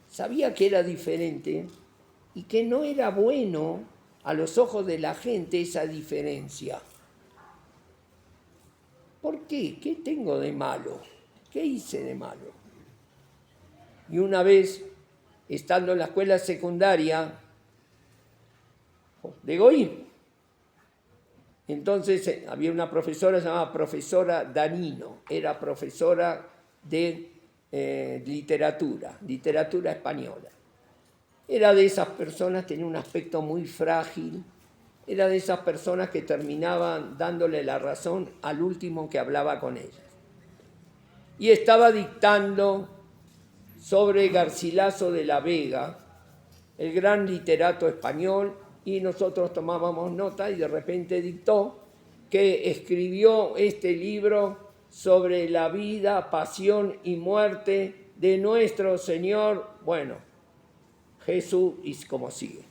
sabía que era diferente y que no era bueno a los ojos de la gente esa diferencia. ¿Por qué? ¿Qué tengo de malo? ¿Qué hice de malo? Y una vez, estando en la escuela secundaria de Goim, entonces había una profesora llamada profesora Danino, era profesora de literatura española. Era de esas personas, tenía un aspecto muy frágil, era de esas personas que terminaban dándole la razón al último que hablaba con ellas. Y estaba dictando sobre Garcilaso de la Vega, el gran literato español, y nosotros tomábamos nota y de repente dictó que escribió este libro sobre la vida, pasión y muerte de nuestro Señor, bueno, Jesús, y como sigue.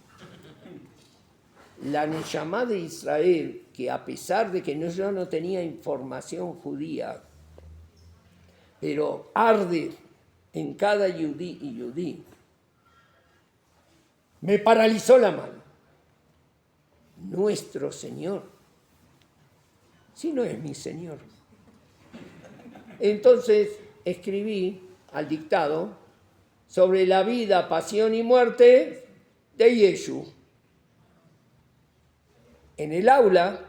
La Neyamá de Israel, que a pesar de que yo no tenía información judía, pero arde en cada yudí y yudí, me paralizó la mano. Nuestro Señor, si no es mi Señor. Entonces escribí al dictado sobre la vida, pasión y muerte de Yeshu. En el aula,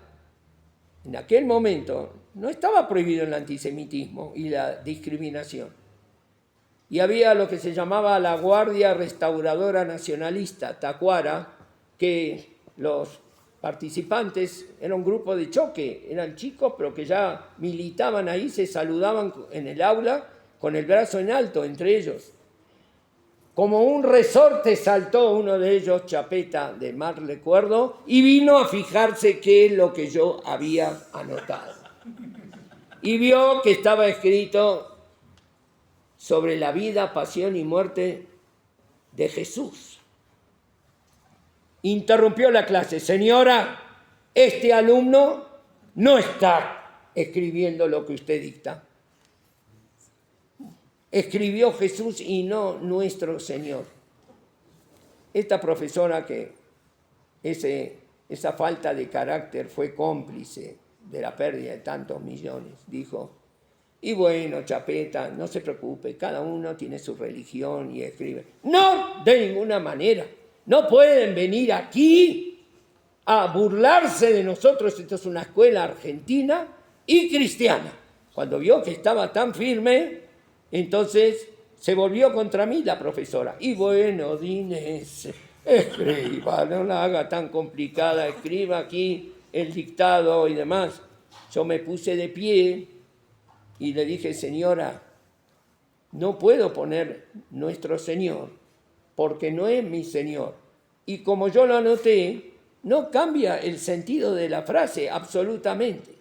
en aquel momento, no estaba prohibido el antisemitismo y la discriminación. Y había lo que se llamaba la Guardia Restauradora Nacionalista, Tacuara, que los participantes era un grupo de choque, eran chicos pero que ya militaban ahí, se saludaban en el aula con el brazo en alto entre ellos. Como un resorte saltó uno de ellos, Chapeta, de mal recuerdo, y vino a fijarse qué es lo que yo había anotado. Y vio que estaba escrito sobre la vida, pasión y muerte de Jesús. Interrumpió la clase. Señora, este alumno no está escribiendo lo que usted dicta. Escribió Jesús y no nuestro Señor. Esta profesora que esa falta de carácter fue cómplice de la pérdida de tantos millones, dijo, y bueno, Chapeta, no se preocupe, cada uno tiene su religión y escribe. No, de ninguna manera. No pueden venir aquí a burlarse de nosotros. Esto es una escuela argentina y cristiana. Cuando vio que estaba tan firme, entonces se volvió contra mí la profesora. Y bueno, Dines, escriba, no la haga tan complicada, escriba aquí el dictado y demás. Yo me puse de pie y le dije, señora, no puedo poner nuestro Señor, porque no es mi Señor. Y como yo lo anoté, no cambia el sentido de la frase, absolutamente.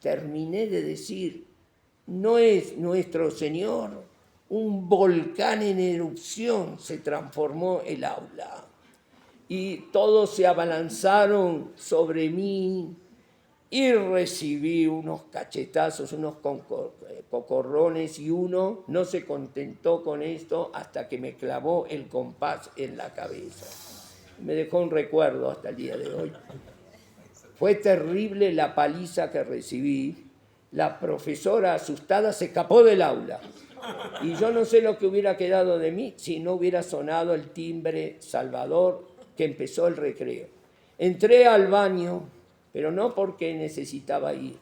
Terminé de decir, no es nuestro Señor. Un volcán en erupción se transformó el aula. Y todos se abalanzaron sobre mí y recibí unos cachetazos, unos cocorrones, y uno no se contentó con esto hasta que me clavó el compás en la cabeza. me dejó un recuerdo hasta el día de hoy. Fue terrible la paliza que recibí. La profesora asustada se escapó del aula. Y yo no sé lo que hubiera quedado de mí si no hubiera sonado el timbre salvador que empezó el recreo. Entré al baño, pero no porque necesitaba ir.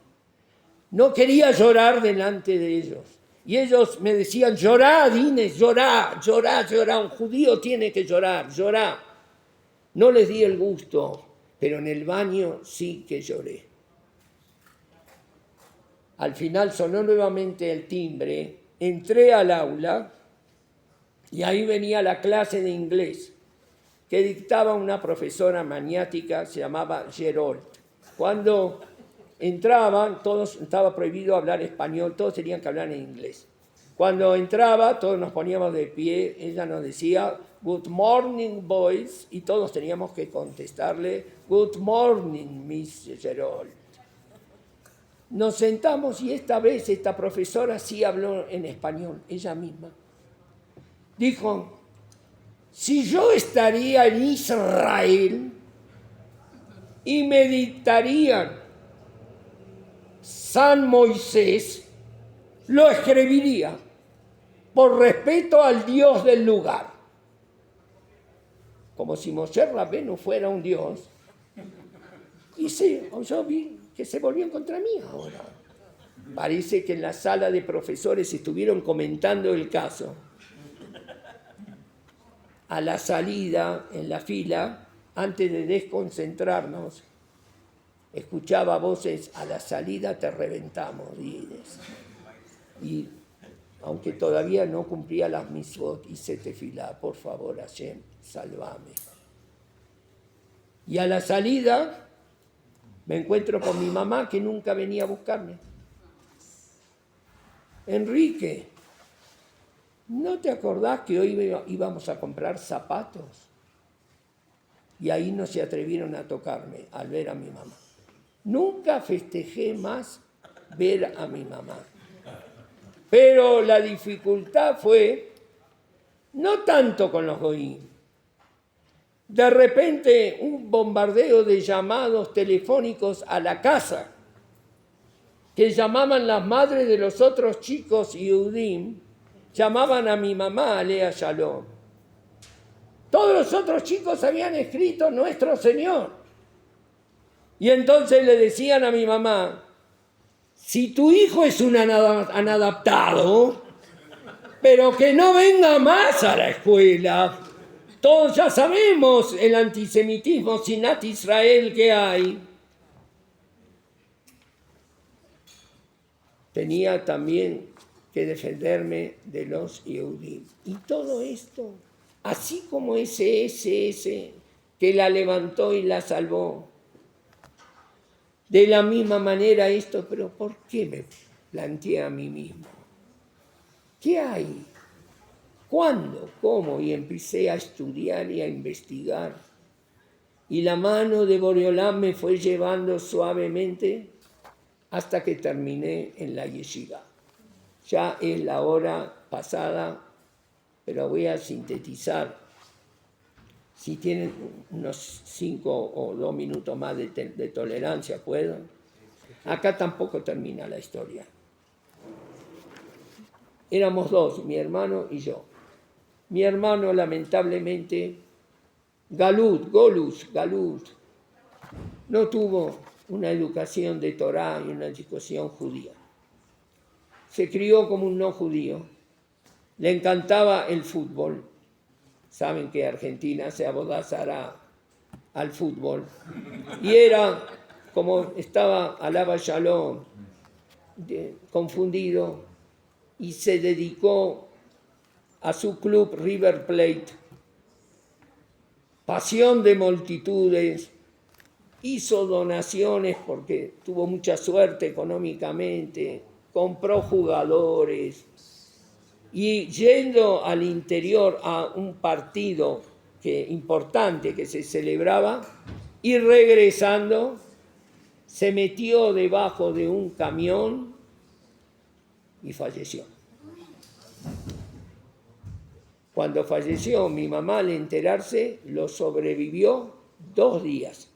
No quería llorar delante de ellos. Y ellos me decían, llorá, Inés, llorá, llorá, llorá. Un judío tiene que llorar, llorá. No les di el gusto, pero en el baño sí que lloré. Al final sonó nuevamente el timbre, entré al aula y ahí venía la clase de inglés que dictaba una profesora maniática, se llamaba Gerold. Cuando entraban, todos estaba prohibido hablar español, todos tenían que hablar en inglés. Cuando entraba, todos nos poníamos de pie, ella nos decía, "Good morning, boys", y todos teníamos que contestarle, "Good morning, Miss Gerold". Nos sentamos y esta vez esta profesora sí habló en español, ella misma. Dijo, si yo estaría en Israel y meditarían San Moisés, lo escribiría por respeto al Dios del lugar. Como si Moshe Rabbeinu fuera un Dios. Y sí, yo vi que se volvían contra mí ahora. Parece que en la sala de profesores estuvieron comentando el caso. A la salida, en la fila, antes de desconcentrarnos, escuchaba voces, a la salida te reventamos, y aunque todavía no cumplía las mitzvot, hice tefilá, por favor, Hashem, salvame. Y a la salida me encuentro con mi mamá, que nunca venía a buscarme. Enrique, ¿no te acordás que hoy íbamos a comprar zapatos? Y ahí no se atrevieron a tocarme al ver a mi mamá. Nunca festejé más ver a mi mamá. Pero la dificultad fue, no tanto con los goyim. De repente, un bombardeo de llamados telefónicos a la casa, que llamaban las madres de los otros chicos Yehudim, llamaban a mi mamá, Alea Shalom. Todos los otros chicos habían escrito Nuestro Señor. Y entonces le decían a mi mamá, si tu hijo es un inadaptado, pero que no venga más a la escuela. Todos ya sabemos el antisemitismo sinat Israel que hay. Tenía también que defenderme de los Yehudim. Y todo esto, así como ese SS que la levantó y la salvó, de la misma manera esto, pero ¿por qué me planteé a mí mismo? ¿Qué hay? ¿Cuándo? ¿Cómo? Y empecé a estudiar y a investigar. Y la mano de Boreolán me fue llevando suavemente hasta que terminé en la yeshiva. Ya es la hora pasada, pero voy a sintetizar. Si tienen unos 5 o 2 minutos más de tolerancia, ¿puedo? Acá tampoco termina la historia. Éramos dos, mi hermano y yo. Mi hermano, lamentablemente, Galut, no tuvo una educación de Torá y una educación judía. Se crió como un no judío. Le encantaba el fútbol. Saben que Argentina se abodazará al fútbol. Y era, como estaba Alaba Shalom, confundido, y se dedicó a su club River Plate. Pasión de multitudes, hizo donaciones porque tuvo mucha suerte económicamente, compró jugadores, y yendo al interior a un partido importante que se celebraba, y regresando, se metió debajo de un camión y falleció. cuando falleció mi mamá, al enterarse, lo sobrevivió 2 días.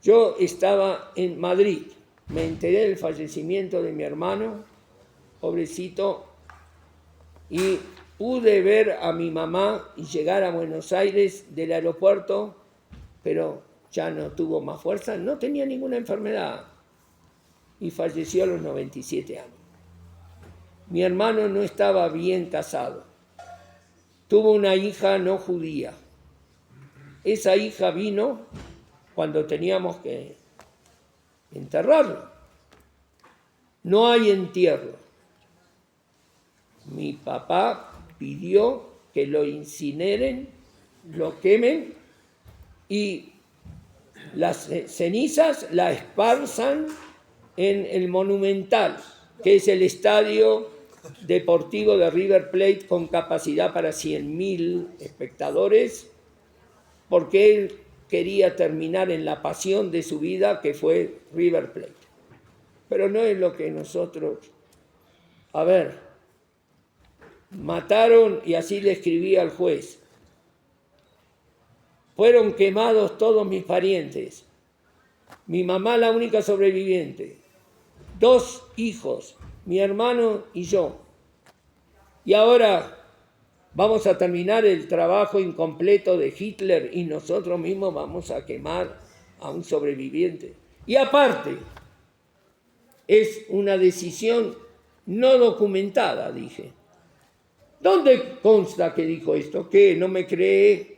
Yo estaba en Madrid, me enteré del fallecimiento de mi hermano, pobrecito, y pude ver a mi mamá y llegar a Buenos Aires del aeropuerto, pero ya no tuvo más fuerza, no tenía ninguna enfermedad y falleció a los 97 años. Mi hermano no estaba bien casado, tuvo una hija no judía. Esa hija vino cuando teníamos que enterrarlo. No hay entierro. Mi papá pidió que lo incineren, lo quemen y las cenizas las esparzan en el Monumental, que es el estadio deportivo de River Plate con capacidad para 100.000 espectadores, porque él quería terminar en la pasión de su vida, que fue River Plate. Pero no es lo que nosotros... A ver, mataron, y así le escribí al juez, fueron quemados todos mis parientes, mi mamá la única sobreviviente, 2 hijos, mi hermano y yo. Y ahora vamos a terminar el trabajo incompleto de Hitler y nosotros mismos vamos a quemar a un sobreviviente. Y aparte, es una decisión no documentada, dije. ¿Dónde consta que dijo esto? ¿Qué? ¿No me cree?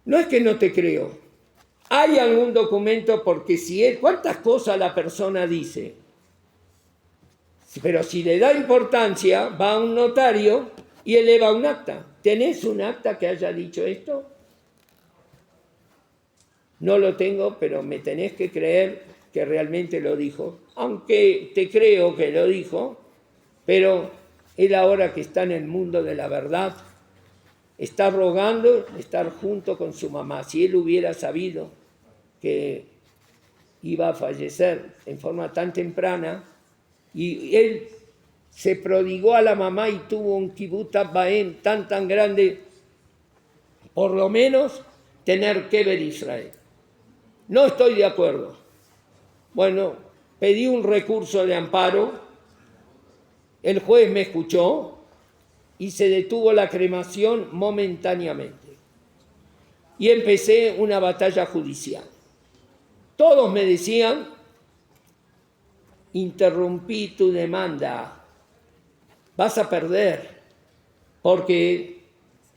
No es que no te creo. ¿Hay algún documento? Porque si él, ¿cuántas cosas la persona dice? Pero si le da importancia, va a un notario y eleva un acta. ¿Tenés un acta que haya dicho esto? No lo tengo, pero me tenés que creer que realmente lo dijo. Aunque te creo que lo dijo, pero él ahora que está en el mundo de la verdad, está rogando estar junto con su mamá. Si él hubiera sabido que iba a fallecer en forma tan temprana, y él se prodigó a la mamá y tuvo un kibbutz Baem tan grande, por lo menos tener que ver Israel. No estoy de acuerdo. Bueno, pedí un recurso de amparo, el juez me escuchó y se detuvo la cremación momentáneamente. Y empecé una batalla judicial. Todos me decían, interrumpí tu demanda, vas a perder, porque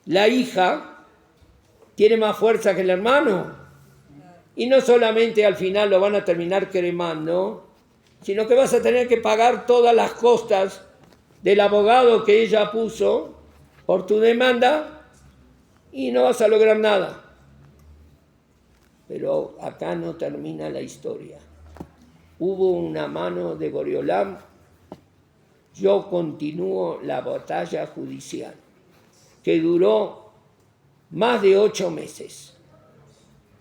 la hija tiene más fuerza que el hermano. Y no solamente al final lo van a terminar cremando, sino que vas a tener que pagar todas las costas del abogado que ella puso por tu demanda y no vas a lograr nada. Pero acá no termina la historia. Hubo una mano de Boriolam. Yo continúo la batalla judicial, que duró más de 8 meses.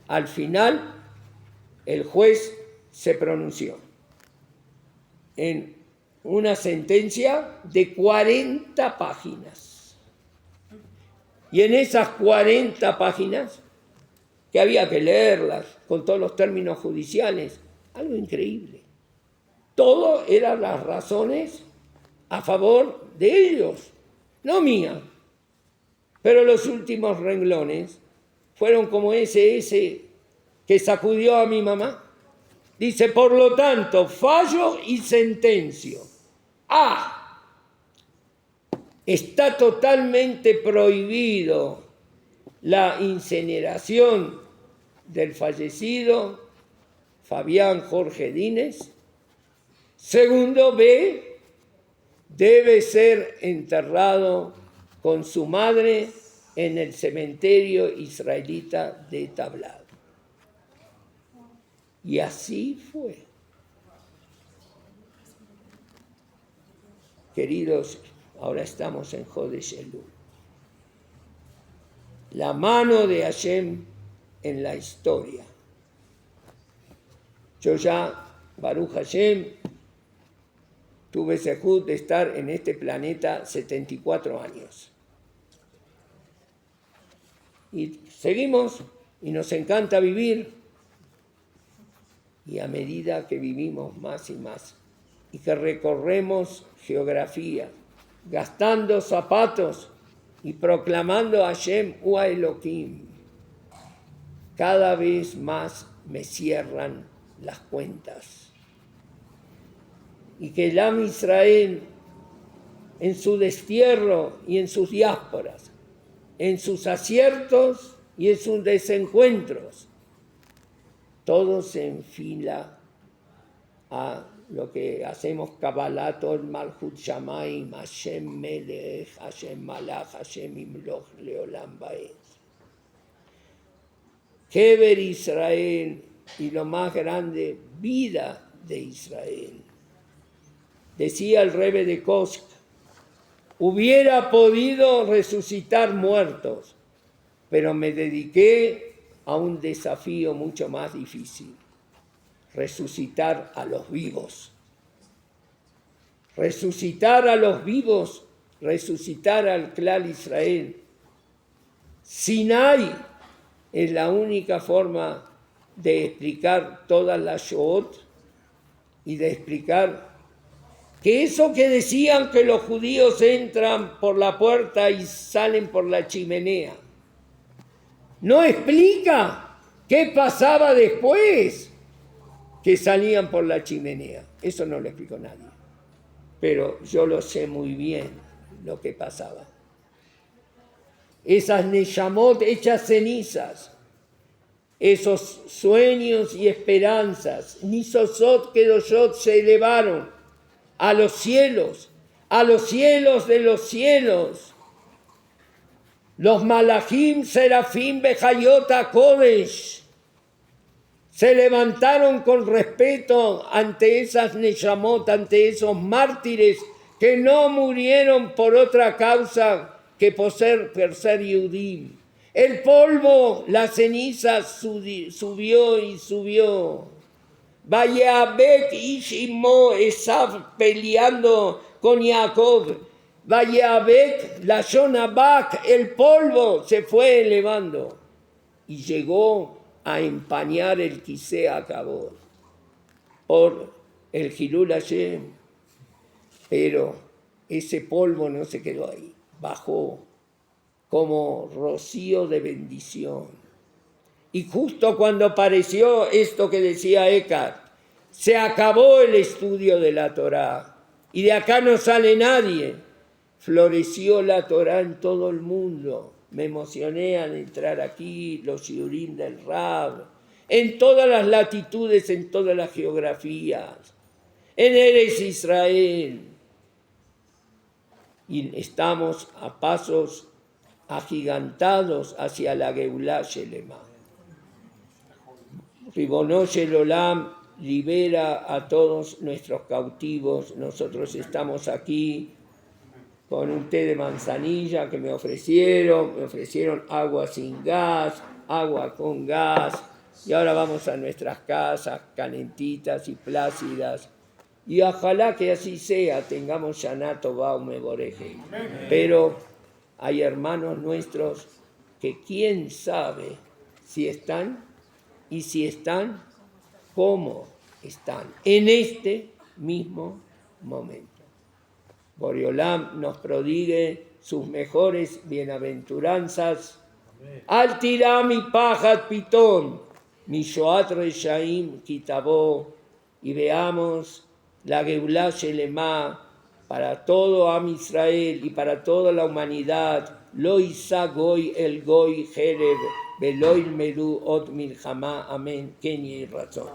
Al final, el juez se pronunció en una sentencia de 40 páginas. Y en esas 40 páginas, que había que leerlas con todos los términos judiciales, algo increíble. Todo eran las razones a favor de ellos, no mía. Pero los últimos renglones fueron como ese que sacudió a mi mamá. Dice, por lo tanto, fallo y sentencio. Está totalmente prohibido la incineración del fallecido Fabián Jorge Dínez. Segundo, B, debe ser enterrado con su madre en el cementerio israelita de Tablado. Y así fue. Queridos, ahora estamos en Jodesh Elul. La mano de Hashem en la historia. Yo ya, Baruch Hashem, tuve sejud de estar en este planeta 74 años. Y seguimos y nos encanta vivir. Y a medida que vivimos más y más y que recorremos geografía, gastando zapatos y proclamando Hashem Ua Elohim, cada vez más me cierran las cuentas. Y que el Am Israel, en su destierro y en sus diásporas, en sus aciertos y en sus desencuentros, todo se enfila a lo que hacemos Kabbalat Ol Malchut Shamayim, Hashem Melech, Hashem Malach, Hashem Imloch Leolam Baed. Kever Israel, y lo más grande, vida de Israel. Decía el Rebbe de Kosk, hubiera podido resucitar muertos, pero me dediqué a un desafío mucho más difícil: resucitar a los vivos. Resucitar a los vivos, resucitar al Klal Israel. Sinai es la única forma de explicar todas las Shoot y de explicar que eso que decían que los judíos entran por la puerta y salen por la chimenea, no explica qué pasaba después que salían por la chimenea. Eso no lo explicó nadie. Pero yo lo sé muy bien lo que pasaba. Esas Neshamot hechas cenizas, esos sueños y esperanzas, Nisosot Kedoshot, se elevaron a los cielos de los cielos. Los malachim, serafim, bejayota, kodesh, se levantaron con respeto ante esas neshamot, ante esos mártires que no murieron por otra causa que por ser Yehudim. El polvo, la ceniza subió y subió. Vayabek Ishimo, Esav peleando con Jacob. Vayabek, la Shonabak, el polvo se fue elevando y llegó a empañar el Kisea Akabod por el Hilul Hashem. Pero ese polvo no se quedó ahí, bajó como rocío de bendición. Y justo cuando apareció esto que decía Eckhart, se acabó el estudio de la Torá y de acá no sale nadie. Floreció la Torá en todo el mundo. Me emocioné al entrar aquí, los shiurim del Rab, en todas las latitudes, en todas las geografías, en Eretz Israel. Y estamos a pasos agigantados hacia la Geulá Shelema. Ribono Shel Olam libera a todos nuestros cautivos. Nosotros estamos aquí con un té de manzanilla que me ofrecieron agua sin gas, agua con gas, y ahora vamos a nuestras casas calentitas y plácidas, y ojalá que así sea, tengamos Shana Tová Umevoreje. Pero hay hermanos nuestros que quién sabe si están, y si están, cómo están en este mismo momento. Boreolam nos prodigue sus mejores bienaventuranzas. Al tirá mi pajat pitón, mi shoat reshaim kitabó, y veamos la Geulá Shelema para todo Am Israel y para toda la humanidad. Lo isa goy el goy jereb, velo ilmedu ot milchama, amén, Kenia y razón.